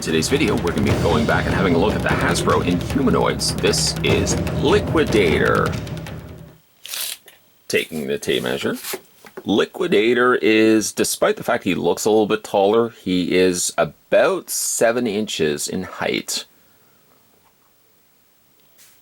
today's video, we're going to be going back and having a look at the Hasbro Inhumanoids. This is Liquidator. Taking the tape measure. Liquidator is, despite the fact he looks a little bit taller, he is about 7 inches in height.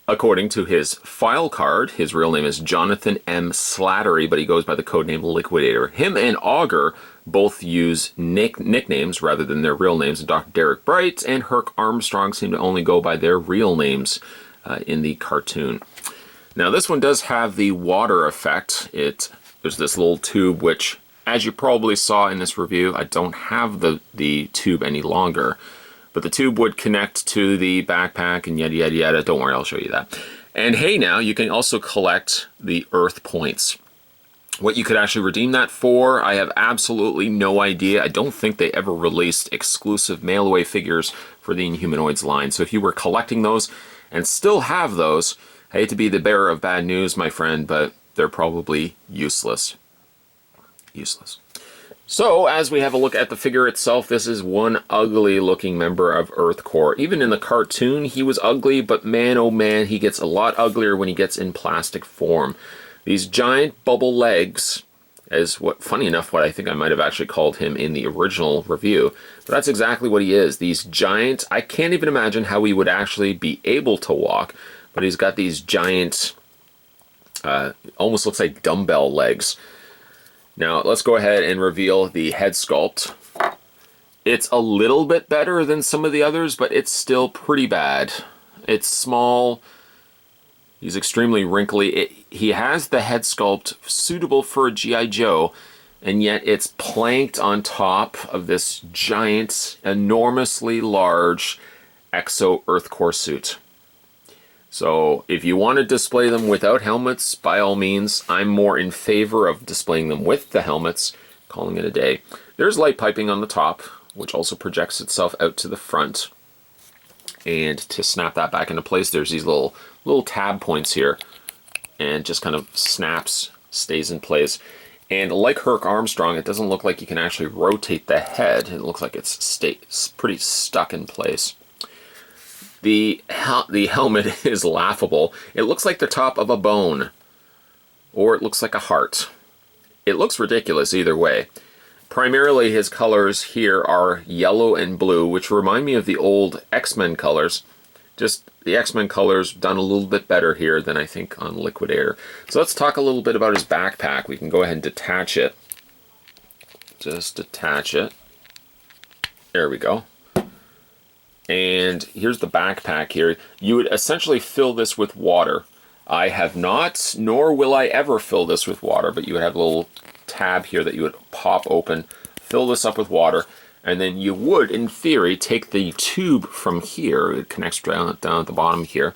According to his file card, his real name is Jonathan M. Slattery, but he goes by the codename Liquidator. Him and Augur both use nicknames rather than their real names. Dr. Derek Bright and Herc Armstrong seem to only go by their real names in the cartoon. Now this one does have the water effect. There's this little tube which, as you probably saw in this review, I don't have the tube any longer. But the tube would connect to the backpack and yada yada yada. Don't worry, I'll show you that. And hey, now you can also collect the Earth points. What you could actually redeem that for, I have absolutely no idea. I don't think they ever released exclusive mail-away figures for the Inhumanoids line. So if you were collecting those and still have those, I hate to be the bearer of bad news, my friend, but they're probably useless. Useless. So, as we have a look at the figure itself, this is one ugly looking member of Earth Corps. Even in the cartoon, he was ugly, but man oh man, he gets a lot uglier when he gets in plastic form. These giant bubble legs is funny enough, what I think I might have actually called him in the original review. But that's exactly what he is. These giant, I can't even imagine how he would actually be able to walk, but he's got these giant, almost looks like dumbbell legs. Now, let's go ahead and reveal the head sculpt. It's a little bit better than some of the others, but it's still pretty bad. It's small. He's extremely wrinkly. He has the head sculpt suitable for a G.I. Joe, and yet it's planked on top of this giant, enormously large Exo Earth Corps suit. So if you want to display them without helmets, by all means, I'm more in favor of displaying them with the helmets, calling it a day. There's light piping on the top, which also projects itself out to the front. And to snap that back into place, there's these little tab points here, and just kind of snaps, stays in place. And like Herc Armstrong, it doesn't look like you can actually rotate the head. It looks like it's pretty stuck in place. The helmet is laughable. It looks like the top of a bone, or it looks like a heart. It looks ridiculous either way. Primarily his colors here are yellow and blue, which remind me of the old X-Men colors. Just the X-Men colors done a little bit better here than I think on Liquidator. So let's talk a little bit about his backpack. We can go ahead and detach it. Just detach it. There we go. And here's the backpack here. You would essentially fill this with water. I have not, nor will I ever fill this with water, but you would have a little tab here that you would pop open, fill this up with water, and then you would, in theory, take the tube from here, it connects down at the bottom here,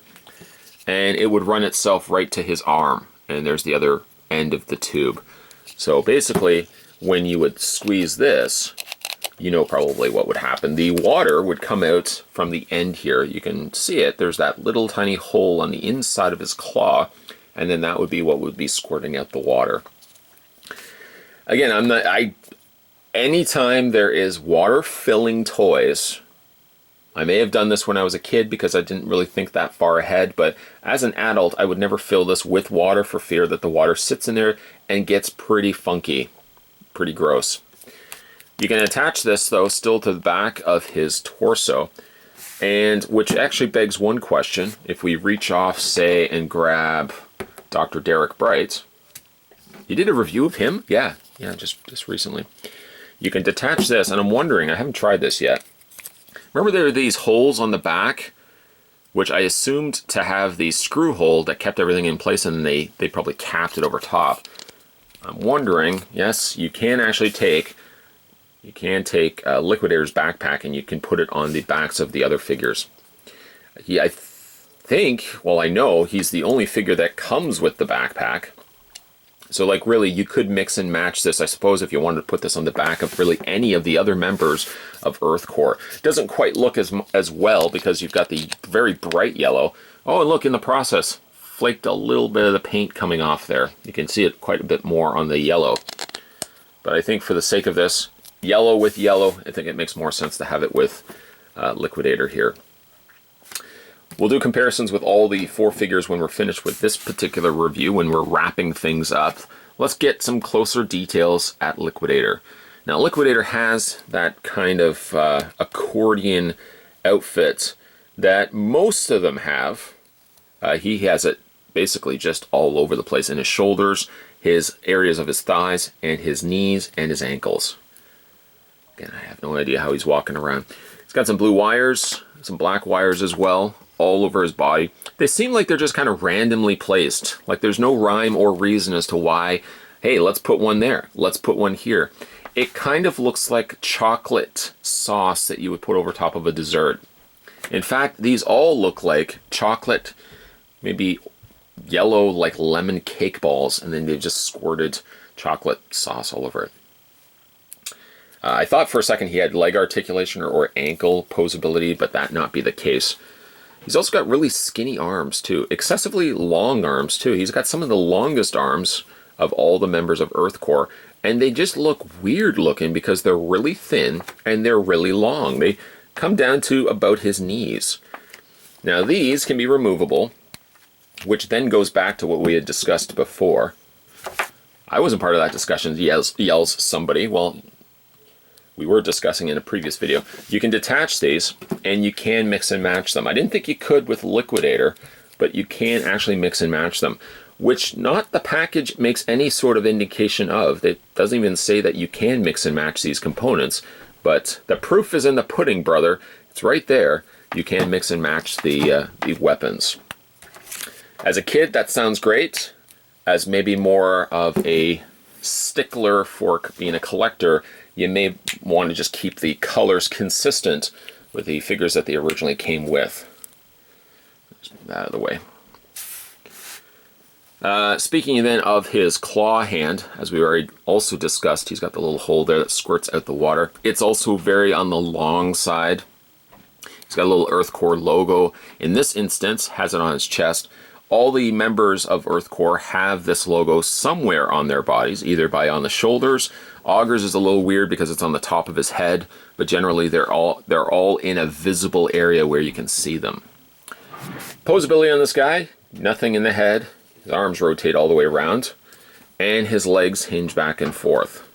and it would run itself right to his arm, and there's the other end of the tube. So basically, when you would squeeze this, you know probably what would happen. The water would come out from the end here. You can see it. There's that little tiny hole on the inside of his claw, and then that would be what would be squirting out the water. Again, anytime there is water-filling toys, I may have done this when I was a kid because I didn't really think that far ahead, but as an adult, I would never fill this with water for fear that the water sits in there and gets pretty funky, pretty gross. You can attach this, though, still to the back of his torso, and which actually begs one question. If we reach off, say, and grab Dr. Derek Bright, you did a review of him? Yeah, just recently. You can detach this, and I'm wondering, I haven't tried this yet. Remember there are these holes on the back, which I assumed to have the screw hole that kept everything in place, and then they probably capped it over top. I'm wondering, yes, you can actually take Liquidator's backpack and you can put it on the backs of the other figures. I think, well, I know he's the only figure that comes with the backpack. So, like, really, you could mix and match this, I suppose, if you wanted to put this on the back of really any of the other members of Earth Corps. It doesn't quite look as well because you've got the very bright yellow. Oh, and look, in the process, flaked a little bit of the paint coming off there. You can see it quite a bit more on the yellow. But I think for the sake of this, yellow with yellow, I think it makes more sense to have it with Liquidator here. We'll do comparisons with all the 4 figures when we're finished with this particular review, when we're wrapping things up. Let's get some closer details at Liquidator. Now, Liquidator has that kind of accordion outfit that most of them have. He has it basically just all over the place in his shoulders, his areas of his thighs, and his knees and his ankles. Again, I have no idea how he's walking around. He's got some blue wires, some black wires as well, all over his body. They seem like they're just kind of randomly placed. Like there's no rhyme or reason as to why, hey, let's put one there, let's put one here. It kind of looks like chocolate sauce that you would put over top of a dessert. In fact, these all look like chocolate, maybe yellow like lemon cake balls, and then they've just squirted chocolate sauce all over it. I thought for a second he had leg articulation or ankle posability, but that not be the case. He's also got really skinny arms too, excessively long arms too. He's got some of the longest arms of all the members of Earth Corps, and they just look weird looking because they're really thin and they're really long. They come down to about his knees. Now these can be removable, which then goes back to what we had discussed before. I wasn't part of that discussion, yells somebody. Well, we were discussing in a previous video. You can detach these and you can mix and match them. I didn't think you could with Liquidator, but you can actually mix and match them, which not the package makes any sort of indication of. It doesn't even say that you can mix and match these components, but the proof is in the pudding, brother. It's right there. You can mix and match the weapons. As a kid, that sounds great. As maybe more of a stickler for being a collector, you may want to just keep the colors consistent with the figures that they originally came with. Just move that out of the way. Speaking then of his claw hand, as we already also discussed, he's got the little hole there that squirts out the water. It's also very on the long side. He's got a little Earth Corps logo. In this instance, has it on his chest. All the members of Earth Corps have this logo somewhere on their bodies, either by on the shoulders. Augur's is a little weird because it's on the top of his head, but generally they're all in a visible area where you can see them. Posability on this guy, nothing in the head. His arms rotate all the way around, and his legs hinge back and forth.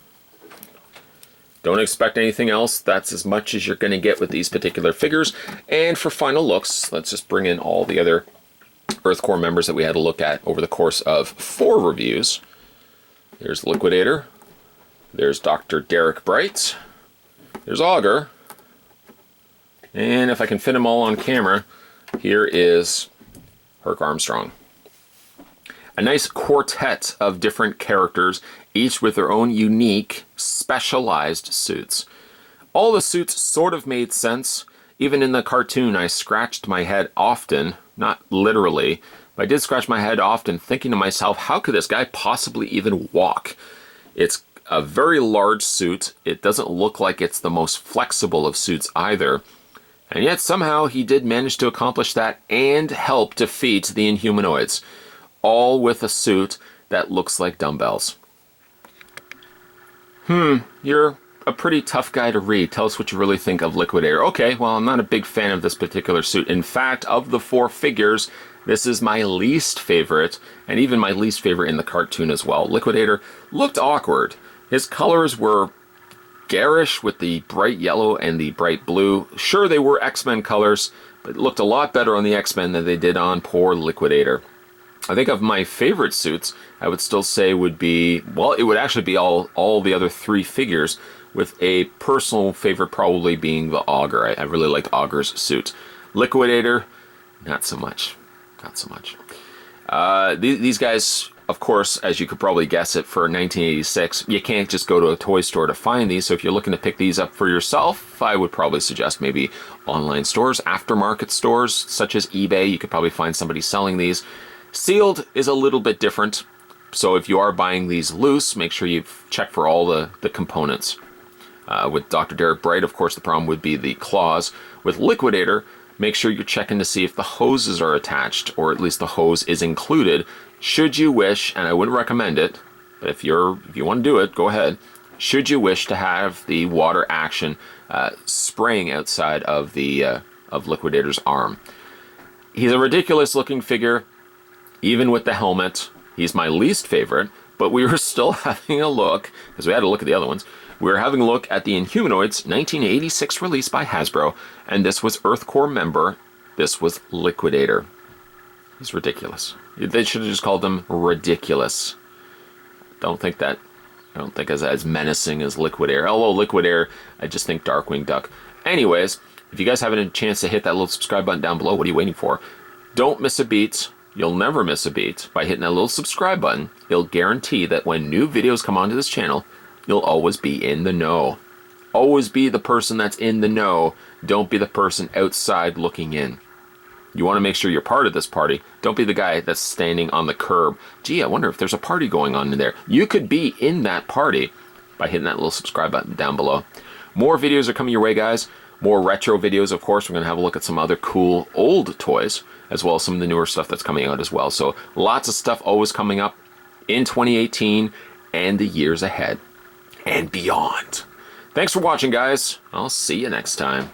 Don't expect anything else. That's as much as you're going to get with these particular figures. And for final looks, let's just bring in all the other Earth Corps members that we had to look at over the course of 4 reviews. There's Liquidator. There's Dr. Derek Bright. There's Augur. And if I can fit them all on camera, here is Herc Armstrong. A nice quartet of different characters, each with their own unique, specialized suits. All the suits sort of made sense. Even in the cartoon, I scratched my head often, not literally, but I did scratch my head often thinking to myself, how could this guy possibly even walk? It's a very large suit. It doesn't look like it's the most flexible of suits either. And yet somehow he did manage to accomplish that and help defeat the Inhumanoids. All with a suit that looks like dumbbells. You're a pretty tough guy to read. Tell us what you really think of Liquidator. Okay, well, I'm not a big fan of this particular suit. In fact, of the 4 figures, this is my least favorite, and even my least favorite in the cartoon as well. Liquidator looked awkward. His colors were garish with the bright yellow and the bright blue. Sure, they were X-Men colors, but it looked a lot better on the X-Men than they did on poor Liquidator. I think of my favorite suits, I would still say would be, well, it would actually be all the other 3 figures, with a personal favorite probably being the Augur. I really liked Augur's suit. Liquidator, not so much. Not so much. These guys, of course, as you could probably guess it, for 1986, you can't just go to a toy store to find these, so if you're looking to pick these up for yourself, I would probably suggest maybe online stores, aftermarket stores, such as eBay. You could probably find somebody selling these. Sealed is a little bit different, so if you are buying these loose, make sure you check for all the components. With Dr. Derek Bright, of course, the problem would be the claws. With Liquidator, make sure you're checking to see if the hoses are attached, or at least the hose is included. Should you wish, and I wouldn't recommend it, but if you want to do it, go ahead. should you wish to have the water action spraying outside of the of Liquidator's arm. He's a ridiculous looking figure, even with the helmet. He's my least favorite, but we were still having a look, because we had to look at the other ones. We were having a look at the Inhumanoids 1986 release by Hasbro, and this was Earth Corps member. This was Liquidator. He's ridiculous. They should have just called him Ridiculous. Don't think as menacing as Liquidator. Although Liquidator, I just think Darkwing Duck. Anyways, if you guys haven't had a chance to hit that little subscribe button down below, what are you waiting for? Don't miss a beat. You'll never miss a beat by hitting that little subscribe button. It'll guarantee that when new videos come onto this channel, you'll always be in the know. Always be the person that's in the know. Don't be the person outside looking in. You want to make sure you're part of this party. Don't be the guy that's standing on the curb. Gee, I wonder if there's a party going on in there. You could be in that party by hitting that little subscribe button down below. More videos are coming your way, guys. More retro videos, of course. We're going to have a look at some other cool old toys, as well as some of the newer stuff that's coming out as well. So lots of stuff always coming up in 2018 and the years ahead and beyond. Thanks for watching, guys. I'll see you next time.